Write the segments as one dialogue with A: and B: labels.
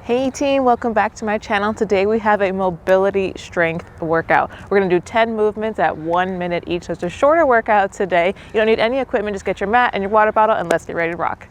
A: Hey team, welcome back to my channel. Today we have a mobility strength workout. We're gonna do 10 movements at 1 minute each. So it's a shorter workout today. You don't need any equipment, just get your mat and your water bottle and let's get ready to rock.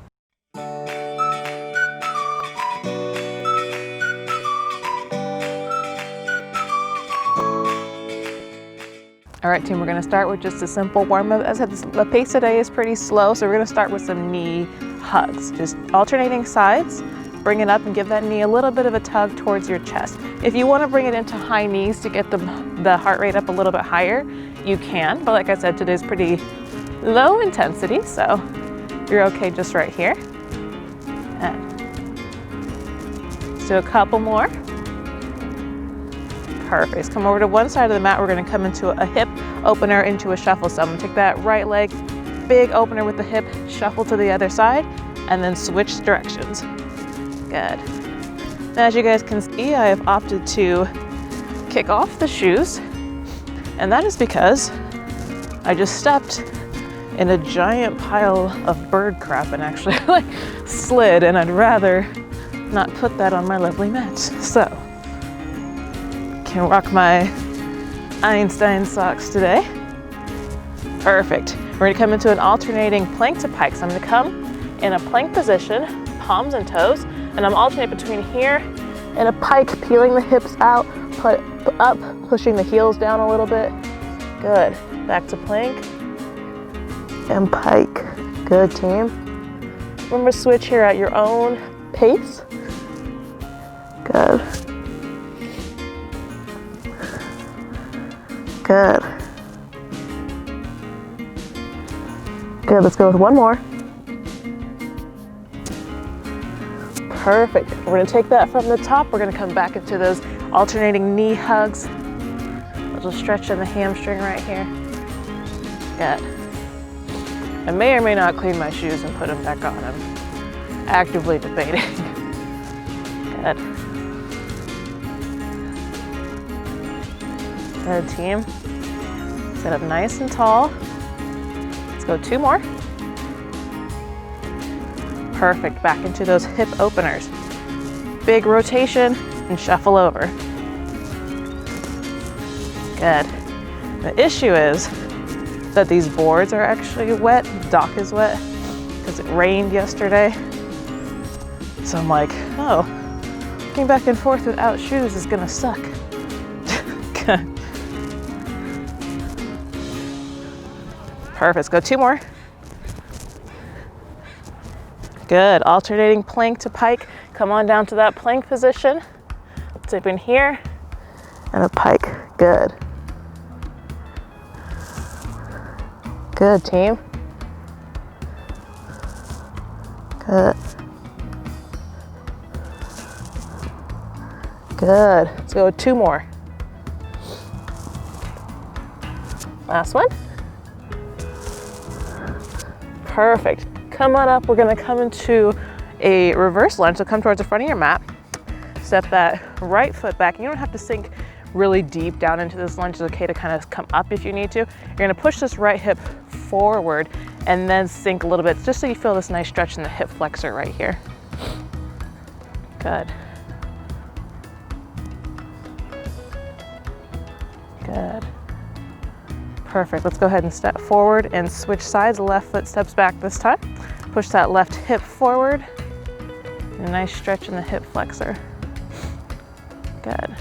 A: All right team, we're gonna start with just a simple warm up. As I said, the pace today is pretty slow, so we're gonna start with some knee hugs. Just alternating sides. Bring it up and give that knee a little bit of a tug towards your chest. If you want to bring it into high knees to get the heart rate up a little bit higher, you can. But like I said, today's pretty low intensity, so you're okay just right here. And let's do a couple more. Perfect. So come over to one side of the mat. We're going to come into a hip opener into a shuffle. So I'm going to take that right leg, big opener with the hip, shuffle to the other side, and then switch directions. Good. Now, as you guys can see, I have opted to kick off the shoes, and that is because I just stepped in a giant pile of bird crap and actually like slid, and I'd rather not put that on my lovely mat. So, can rock my Einstein socks today. Perfect. We're gonna come into an alternating plank to pike. So I'm gonna come in a plank position, palms and toes, and I'm alternating between here and a pike, peeling the hips out, put up, pushing the heels down a little bit. Good. Back to plank and pike. Good team. Remember, switch here at your own pace. Good. Good. Good, let's go with one more. Perfect. We're gonna take that from the top. We're gonna come back into those alternating knee hugs. A little stretch in the hamstring right here. Good. I may or may not clean my shoes and put them back on. I'm actively debating. Good. Good team. Sit up nice and tall. Let's go two more. Perfect, back into those hip openers. Big rotation and shuffle over. Good. The issue is that these boards are actually wet. The dock is wet because it rained yesterday. So I'm like, oh, walking back and forth without shoes is gonna suck. Perfect, let's go two more. Good, alternating plank to pike. Come on down to that plank position. Dip in here, and a pike, good. Good team. Good. Good, let's go two more. Last one. Perfect. Come on up, we're gonna come into a reverse lunge. So come towards the front of your mat, step that right foot back. You don't have to sink really deep down into this lunge. It's okay to kind of come up if you need to. You're gonna push this right hip forward and then sink a little bit, just so you feel this nice stretch in the hip flexor right here. Good. Good. Perfect, let's go ahead and step forward and switch sides. Left foot steps back this time. Push that left hip forward. And a nice stretch in the hip flexor. Good.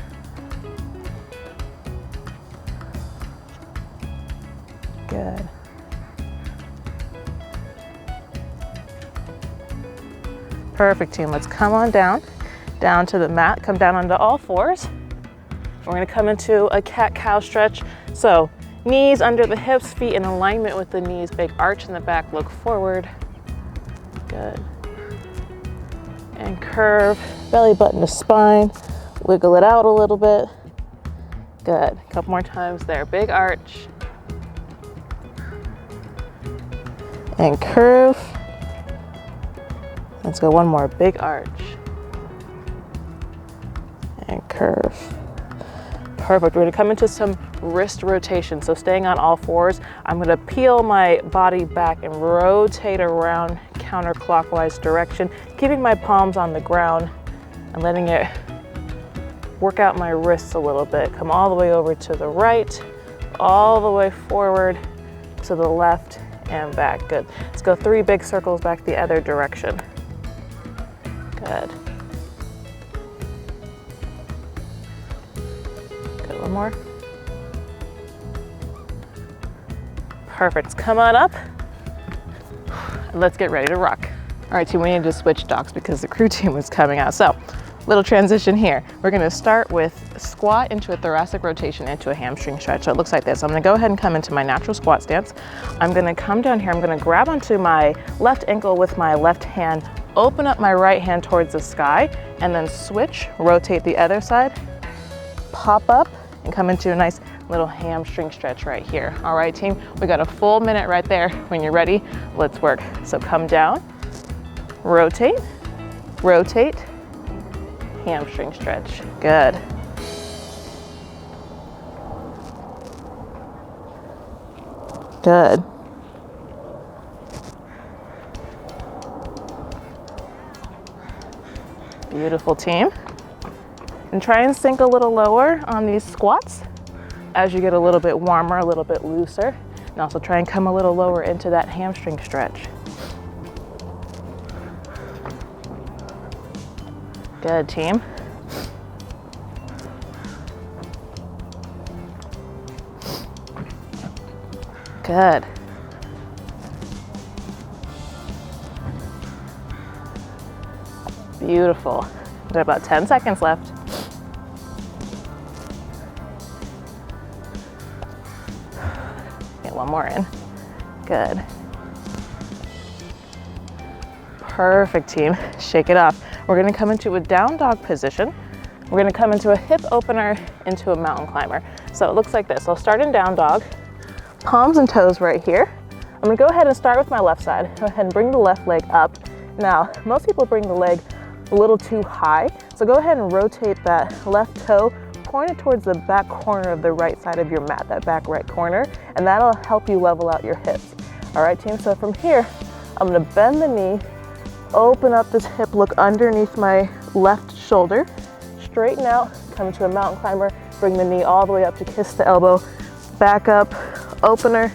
A: Good. Perfect team, let's come on down to the mat, come down onto all fours. We're gonna come into a cat-cow stretch. So knees under the hips, feet in alignment with the knees, big arch in the back, look forward. Good. And curve, belly button to spine, wiggle it out a little bit. Good, a couple more times there, big arch. And curve. Let's go one more, big arch. And curve. Perfect, we're gonna come into some wrist rotation. So staying on all fours, I'm gonna peel my body back and rotate around counterclockwise direction, keeping my palms on the ground and letting it work out my wrists a little bit. Come all the way over to the right, all the way forward to the left and back. Good. Let's go 3 big circles back the other direction. Good. Good, one more. Perfect. Come on up. And let's get ready to rock. All right, team, we need to switch dogs because the crew team was coming out. So, little transition here. We're gonna start with squat into a thoracic rotation into a hamstring stretch. So it looks like this. I'm gonna go ahead and come into my natural squat stance. I'm gonna come down here. I'm gonna grab onto my left ankle with my left hand, open up my right hand towards the sky, and then switch, rotate the other side, pop up, and come into a nice little hamstring stretch right here. All right, team, we got a full minute right there. When you're ready, let's work. So come down, rotate, rotate, hamstring stretch. Good. Good. Beautiful, team. And try and sink a little lower on these squats as you get a little bit warmer, a little bit looser. And also try and come a little lower into that hamstring stretch. Good, team. Good. Beautiful. We've got about 10 seconds left. Get one more in. Good. Perfect, team. Shake it off. We're gonna come into a down dog position. We're gonna come into a hip opener into a mountain climber. So it looks like this. I'll start in down dog, palms and toes right here. I'm gonna go ahead and start with my left side. Go ahead and bring the left leg up. Now, most people bring the leg a little too high. So go ahead and rotate that left toe, point it towards the back corner of the right side of your mat, that back right corner, and that'll help you level out your hips. All right, team, so from here, I'm gonna bend the knee, open up this hip, look underneath my left shoulder, straighten out, come to a mountain climber, bring the knee all the way up to kiss the elbow, back up, opener,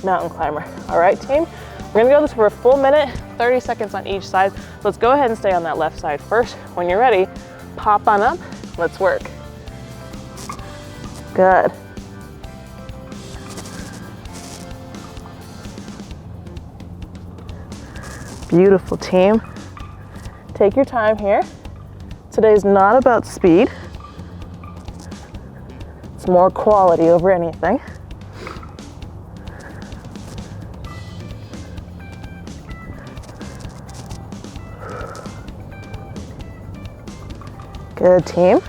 A: mountain climber. All right, team, we're gonna go this for a full minute, 30 seconds on each side. So let's go ahead and stay on that left side first. When you're ready, pop on up, let's work. Good. Beautiful, team. Take your time here. Today's not about speed. It's more quality over anything. Good, team.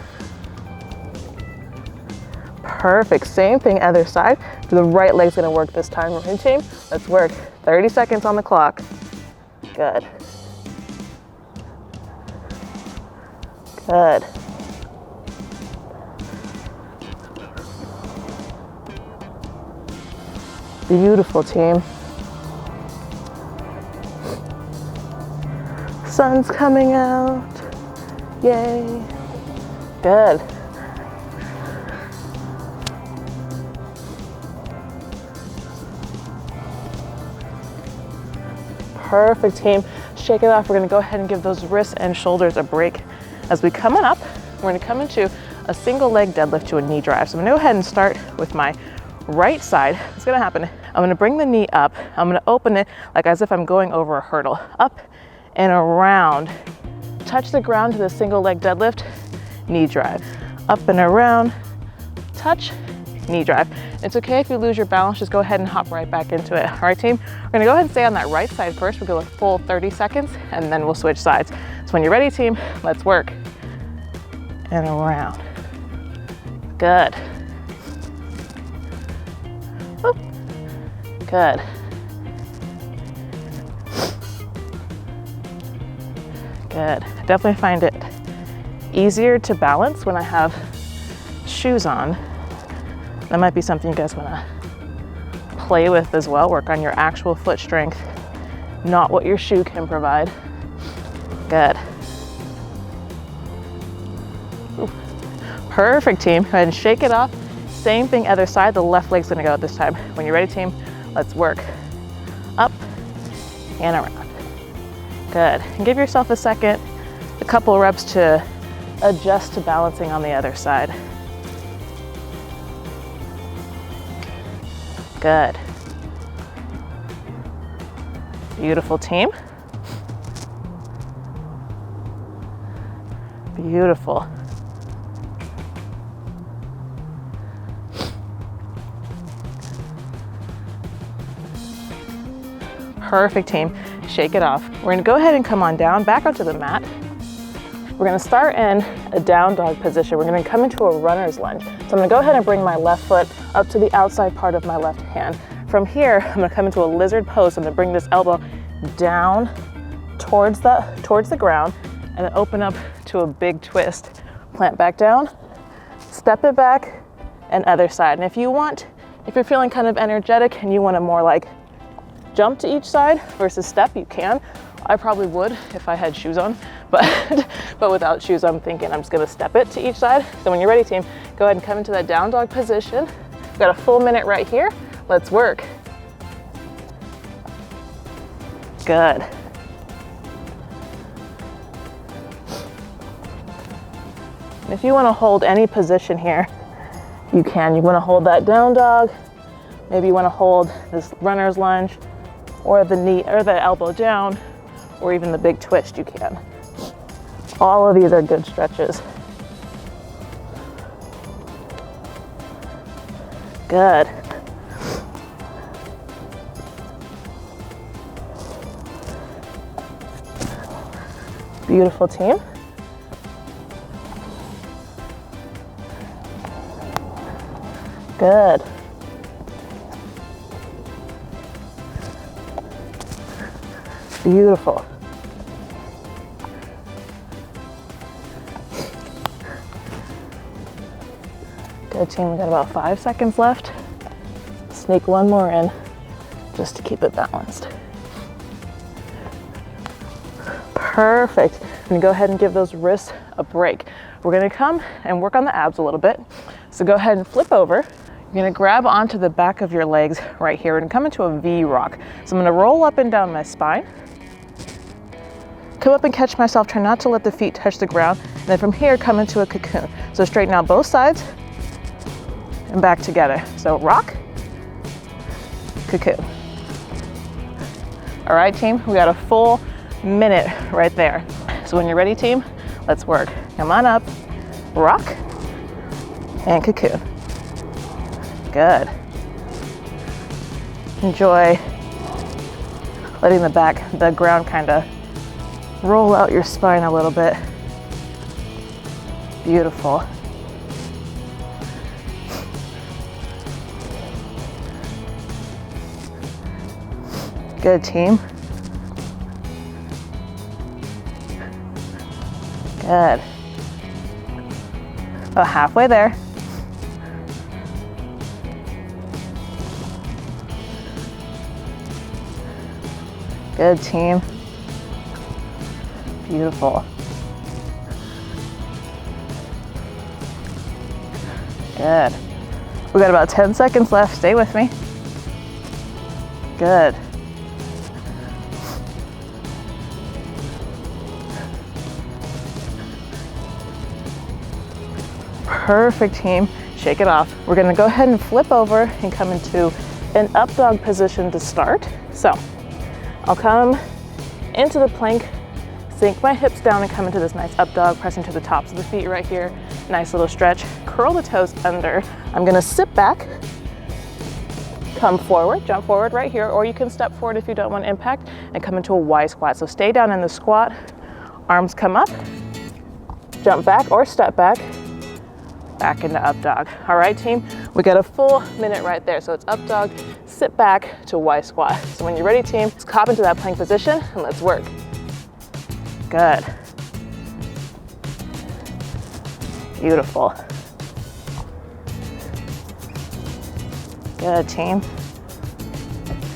A: Perfect, same thing other side. The right leg's gonna work this time. Okay, team, let's work. 30 seconds on the clock. Good. Good. Beautiful, team. Sun's coming out. Yay. Good. Perfect, team. Shake it off. We're gonna go ahead and give those wrists and shoulders a break. As we come on up, we're gonna come into a single leg deadlift to a knee drive. So I'm gonna go ahead and start with my right side. What's gonna happen, I'm gonna bring the knee up. I'm gonna open it like as if I'm going over a hurdle. Up and around. Touch the ground to the single leg deadlift, knee drive. Up and around, touch, knee drive. It's okay if you lose your balance, just go ahead and hop right back into it. All right, team, we're gonna go ahead and stay on that right side first. We'll go a full 30 seconds and then we'll switch sides. So when you're ready, team, let's work. And around. Good. Oop. Good. Good. I definitely find it easier to balance when I have shoes on. That might be something you guys want to play with as well. Work on your actual foot strength, not what your shoe can provide. Good. Perfect, team. Go ahead and shake it off. Same thing, other side. The left leg's gonna go this time. When you're ready, team, let's work. Up and around. Good. And give yourself a second, a couple reps to adjust to balancing on the other side. Good. Beautiful, team. Beautiful. Perfect, team. Shake it off. We're gonna go ahead and come on down, back onto the mat. We're gonna start in a down dog position. We're gonna come into a runner's lunge. So I'm gonna go ahead and bring my left foot up to the outside part of my left hand. From here, I'm gonna come into a lizard pose. I'm gonna bring this elbow down towards the ground and then open up to a big twist. Plant back down, step it back, and other side. And if you're feeling kind of energetic and you wanna more like jump to each side versus step, you can. I probably would if I had shoes on, but without shoes, I'm thinking I'm just gonna step it to each side. So when you're ready, team, go ahead and come into that down dog position. We've got a full minute right here. Let's work. Good. And if you wanna hold any position here, you can. You wanna hold that down dog. Maybe you wanna hold this runner's lunge, or the knee or the elbow down, or even the big twist, you can. All of these are good stretches. Good. Beautiful, team. Good. Beautiful. Good, team. We got about 5 seconds left. Sneak one more in just to keep it balanced. Perfect. I'm gonna go ahead and give those wrists a break. We're gonna come and work on the abs a little bit. So go ahead and flip over. You're gonna grab onto the back of your legs right here and come into a V rock. So I'm gonna roll up and down my spine. Come up and catch myself, try not to let the feet touch the ground. And then from here, come into a cocoon. So straighten out both sides and back together. So rock, cocoon. All right, team, we got a full minute right there. So when you're ready, team, let's work. Come on up, rock, and cocoon. Good. Enjoy letting the ground kind of roll out your spine a little bit. Beautiful. Good, team. Good. About halfway there. Good, team. Beautiful. Good. We got about 10 seconds left. Stay with me. Good. Perfect, team. Shake it off. We're gonna go ahead and flip over and come into an up dog position to start. So I'll come into the plank, sink my hips down and come into this nice up dog, pressing to the tops of the feet right here. Nice little stretch. Curl the toes under. I'm gonna sit back, come forward, jump forward right here, or you can step forward if you don't want impact and come into a Y squat. So stay down in the squat, arms come up, jump back or step back into up dog. All right, team, we got a full minute right there. So it's up dog, sit back to Y squat. So when you're ready, team, let's hop into that plank position and let's work. Good. Beautiful. Good, team.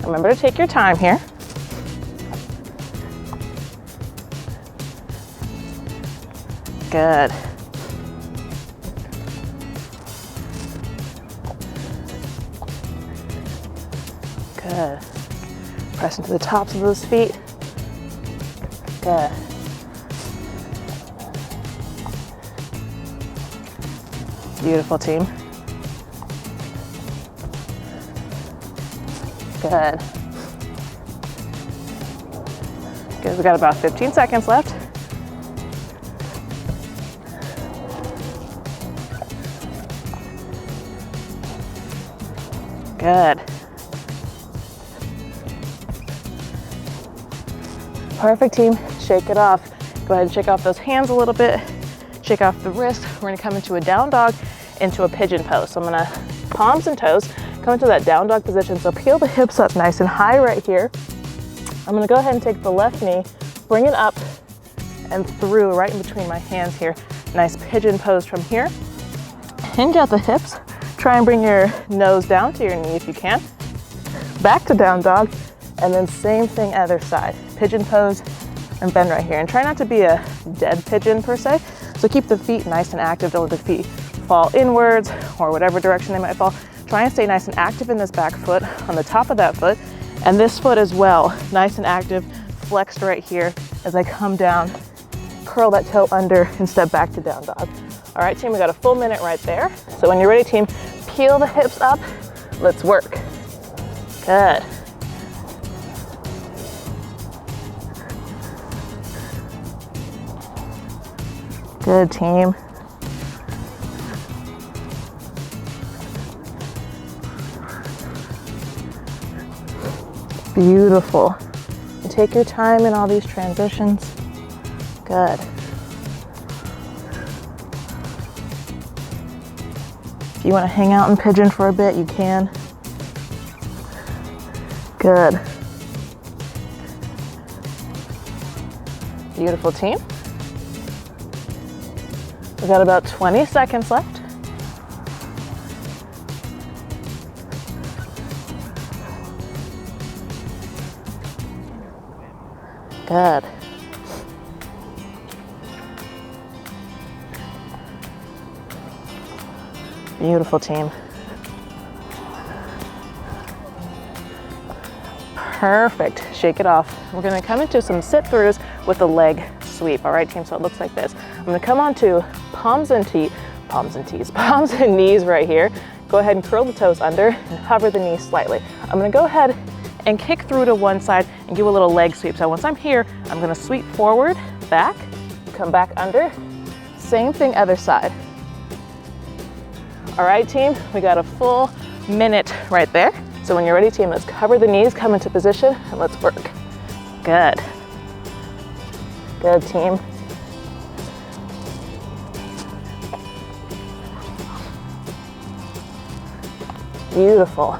A: Remember to take your time here. Good. Good. Press into the tops of those feet. Good. Beautiful, team. Good. Good, we got about 15 seconds left. Good. Perfect, team. Shake it off. Go ahead and shake off those hands a little bit. Shake off the wrist. We're gonna come into a down dog, into a pigeon pose. So I'm gonna palms and toes, come into that down dog position. So peel the hips up nice and high right here. I'm gonna go ahead and take the left knee, bring it up and through right in between my hands here. Nice pigeon pose from here. Hinge out the hips. Try and bring your nose down to your knee if you can. Back to down dog, and then same thing other side. Pigeon pose and bend right here. And try not to be a dead pigeon per se. So keep the feet nice and active. Don't let the feet fall inwards or whatever direction they might fall. Try and stay nice and active in this back foot, on the top of that foot, and this foot as well. Nice and active, flexed right here as I come down. Curl that toe under and step back to down dog. All right, team, we got a full minute right there. So when you're ready, team, peel the hips up. Let's work. Good. Good, team. Beautiful. And take your time in all these transitions. Good. If you want to hang out in pigeon for a bit, you can. Good. Beautiful, team. We've got about 20 seconds left. Good. Beautiful, team. Perfect. Shake it off. We're going to come into some sit-throughs with a leg sweep. All right, team, so it looks like this. I'm going to come onto palms and knees right here. Go ahead and curl the toes under and hover the knees slightly. I'm going to go ahead and kick through to one side and give a little leg sweep. So once I'm here, I'm going to sweep forward, back, come back under. Same thing other side. All right, team, we got a full minute right there. So when you're ready, team, let's cover the knees, come into position, and let's work. Good. Good, team. Beautiful.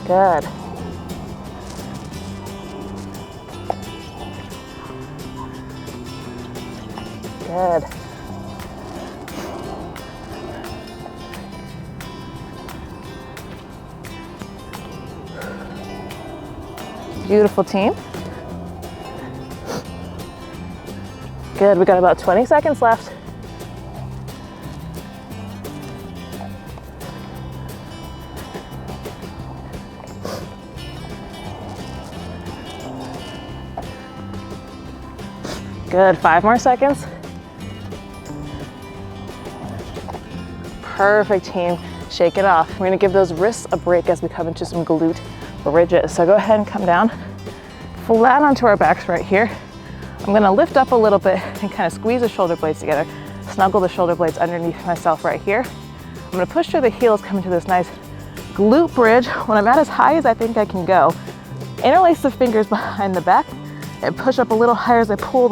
A: Good. Good. Beautiful, team. Good, we got about 20 seconds left. Good, 5 more seconds. Perfect, team. Shake it off. We're gonna give those wrists a break as we come into some glute bridges. So go ahead and come down, flat onto our backs right here. I'm gonna lift up a little bit and kind of squeeze the shoulder blades together, snuggle the shoulder blades underneath myself right here. I'm gonna push through the heels, come into this nice glute bridge. When I'm at as high as I think I can go, interlace the fingers behind the back and push up a little higher as I pull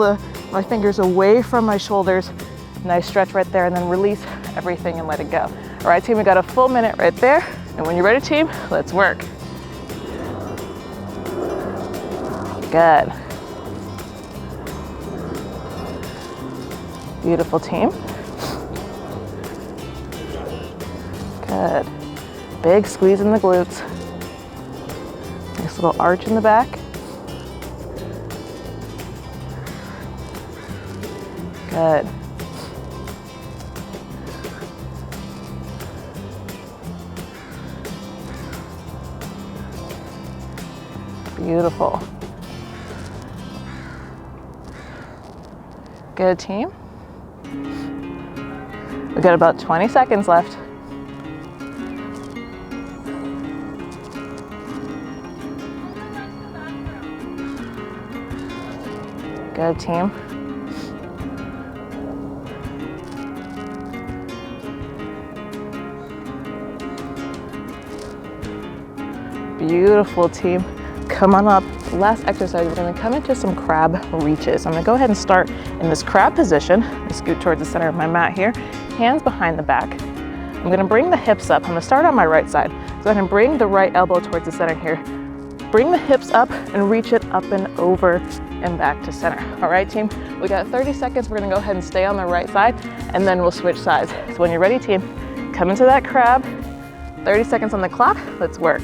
A: my fingers away from my shoulders. Nice stretch right there, and then release everything and let it go. All right, team, we got a full minute right there. And when you're ready, team, let's work. Good. Beautiful, team. Good. Big squeeze in the glutes. Nice little arch in the back. Good. Beautiful. Good, team. We've got about 20 seconds left. Good, team. Beautiful, team. Come on up. Last exercise, we're gonna come into some crab reaches. I'm gonna go ahead and start in this crab position. I scoot towards the center of my mat here. Hands behind the back. I'm gonna bring the hips up. I'm gonna start on my right side. So I'm gonna bring the right elbow towards the center here. Bring the hips up and reach it up and over and back to center. All right, team, we got 30 seconds. We're gonna go ahead and stay on the right side and then we'll switch sides. So when you're ready, team, come into that crab. 30 seconds on the clock, let's work.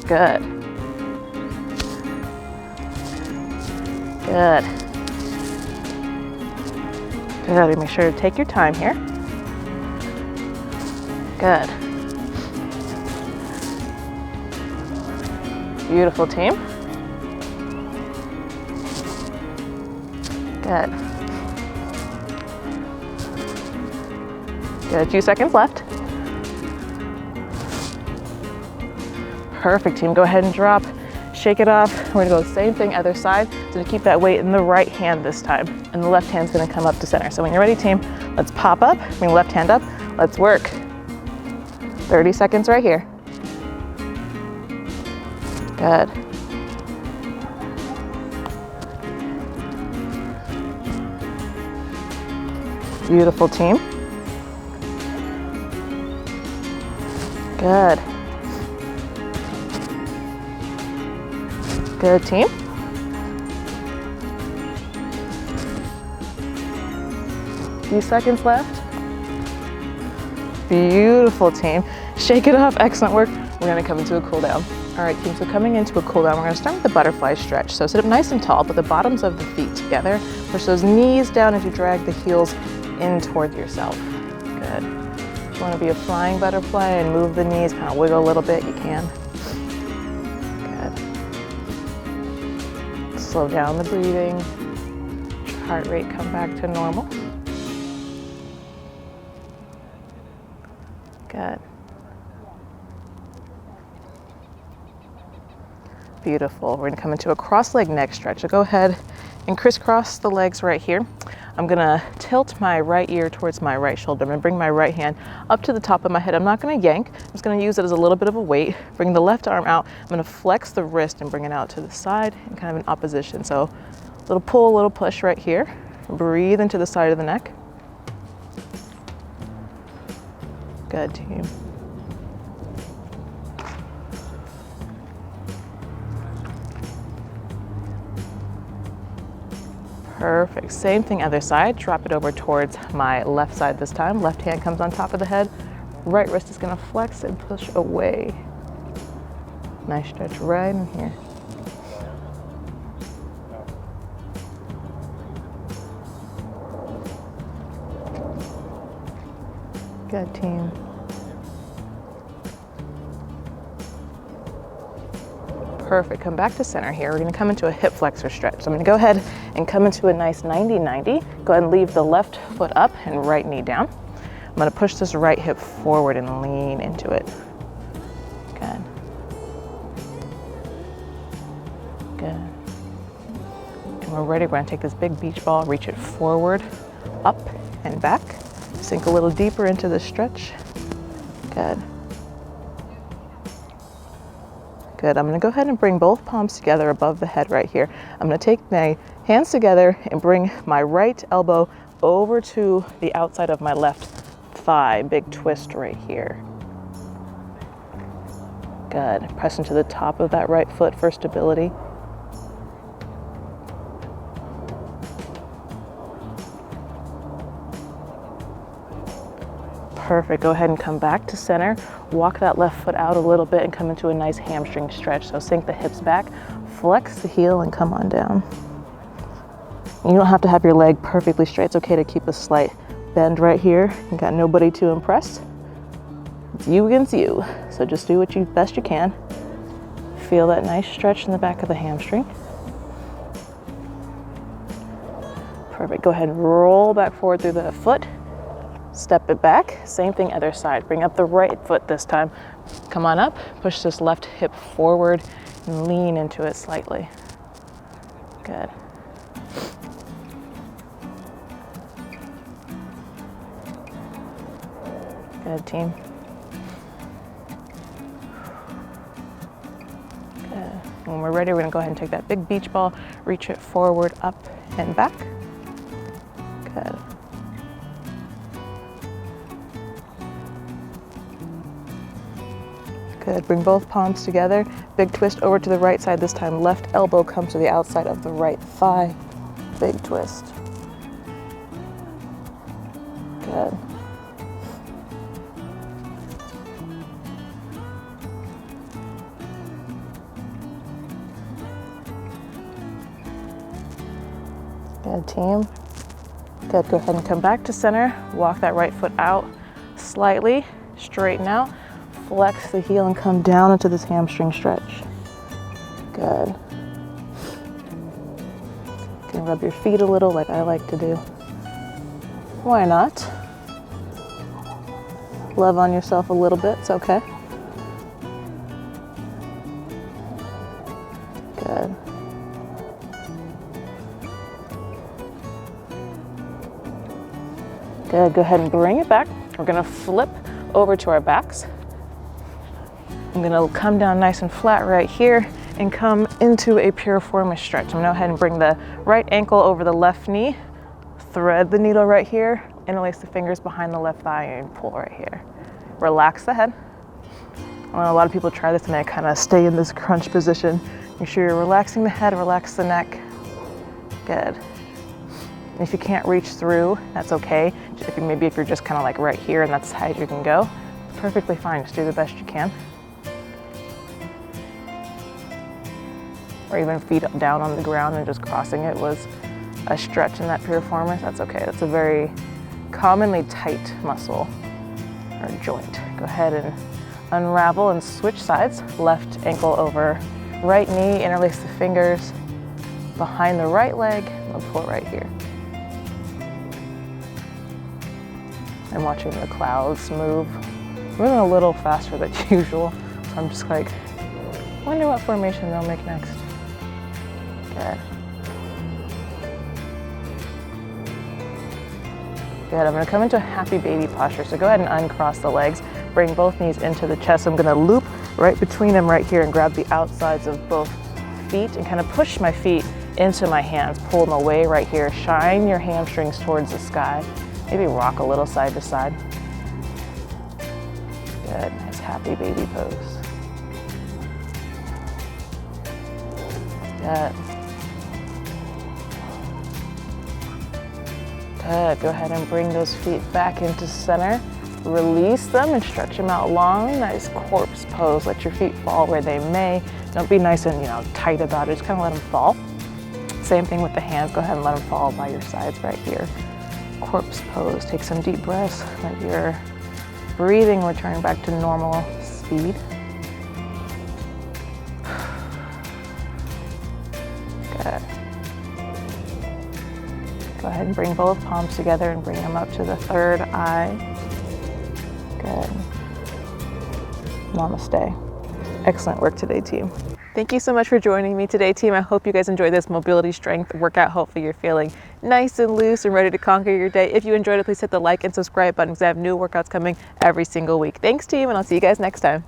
A: Good. Good. Good, make sure to take your time here. Good. Beautiful, team. Good. Good, a few seconds left. Perfect, team. Go ahead and drop, shake it off. We're gonna go same thing other side. So to keep that weight in the right hand this time, and the left hand's gonna come up to center. So when you're ready, team, let's pop up, bring left hand up, let's work. 30 seconds right here. Good. Beautiful, team. Good. Good, team. Few seconds left. Beautiful, team. Shake it off, excellent work. We're gonna come into a cool down. All right, team, so coming into a cool down, we're gonna start with the butterfly stretch. So sit up nice and tall, put the bottoms of the feet together. Push those knees down as you drag the heels in towards yourself. Good. If you wanna be a flying butterfly and move the knees, kind of wiggle a little bit, you can. Good. Slow down the breathing. Heart rate come back to normal. Good. Beautiful. We're gonna come into a cross-leg neck stretch. So go ahead and crisscross the legs right here. I'm gonna tilt my right ear towards my right shoulder. I'm gonna bring my right hand up to the top of my head. I'm not gonna yank. I'm just gonna use it as a little bit of a weight. Bring the left arm out. I'm gonna flex the wrist and bring it out to the side in kind of an opposition. So a little pull, a little push right here. Breathe into the side of the neck. Good, team. Perfect. Same thing other side. Drop it over towards my left side this time. Left hand comes on top of the head. Right wrist is going to flex and push away. Nice stretch right in here. Good, team. Perfect. Come back to center here. We're going to come into a hip flexor stretch. So I'm going to go ahead and come into a nice 90-90. Go ahead and leave the left foot up and right knee down. I'm going to push this right hip forward and lean into it. Good. Good. And we're ready. We're going to take this big beach ball, reach it forward, up and back. Sink a little deeper into the stretch. Good. Good. I'm going to go ahead and bring both palms together above the head right here. I'm going to take my hands together and bring my right elbow over to the outside of my left thigh. Big twist right here. Good. Press into the top of that right foot for stability. Perfect. Go ahead and come back to center. Walk that left foot out a little bit and come into a nice hamstring stretch. So sink the hips back, flex the heel and come on down. You don't have to have your leg perfectly straight. It's okay to keep a slight bend right here. You got nobody to impress. It's you against you. So just do what best you can. Feel that nice stretch in the back of the hamstring. Perfect. Go ahead and roll back forward through the foot. Step it back. Same thing other side. Bring up the right foot this time. Come on up. Push this left hip forward and lean into it slightly. Good. Good, team. Good. When we're ready, we're going to go ahead and take that big beach ball, reach it forward, up and back. Good. Good. Bring both palms together. Big twist over to the right side this time. Left elbow comes to the outside of the right thigh. Big twist. Good. Good, team. Good. Go ahead and come back to center. Walk that right foot out slightly. Straighten out. Flex the heel and come down into this hamstring stretch. Good. You can rub your feet a little like I like to do. Why not? Love on yourself a little bit, it's okay. Good. Good, go ahead and bring it back. We're gonna flip over to our backs. I'm gonna come down nice and flat right here and come into a piriformis stretch. I'm gonna go ahead and bring the right ankle over the left knee, thread the needle right here, interlace the fingers behind the left thigh and pull right here. Relax the head. I know a lot of people try this and they kind of stay in this crunch position. Make sure you're relaxing the head, relax the neck. Good. And if you can't reach through, that's okay. Maybe if you're just kind of like right here and that's as high as you can go, perfectly fine, just do the best you can. Or even feet down on the ground and just crossing it was a stretch in that piriformis, that's okay. That's a very commonly tight muscle or joint. Go ahead and unravel and switch sides. Left ankle over right knee, interlace the fingers behind the right leg, and pull right here. I'm watching the clouds move. Moving a little faster than usual, so I'm just like, wonder what formation they'll make next. Good. Good, I'm gonna come into a happy baby posture. So go ahead and uncross the legs, bring both knees into the chest. I'm gonna loop right between them right here and grab the outsides of both feet and kind of push my feet into my hands, pull them away right here. Shine your hamstrings towards the sky. Maybe rock a little side to side. Good, nice happy baby pose. Good. Good, go ahead and bring those feet back into center. Release them and stretch them out long. Nice corpse pose. Let your feet fall where they may. Don't be nice and tight about it. Just kind of let them fall. Same thing with the hands. Go ahead and let them fall by your sides right here. Corpse pose. Take some deep breaths. Let your breathing return back to normal speed. Good. Go ahead and bring both palms together and bring them up to the third eye. Good. Namaste. Excellent work today, team. Thank you so much for joining me today, team. I hope you guys enjoyed this mobility strength workout. Hopefully you're feeling nice and loose and ready to conquer your day. If you enjoyed it, please hit the like and subscribe button because I have new workouts coming every single week. Thanks, team, and I'll see you guys next time.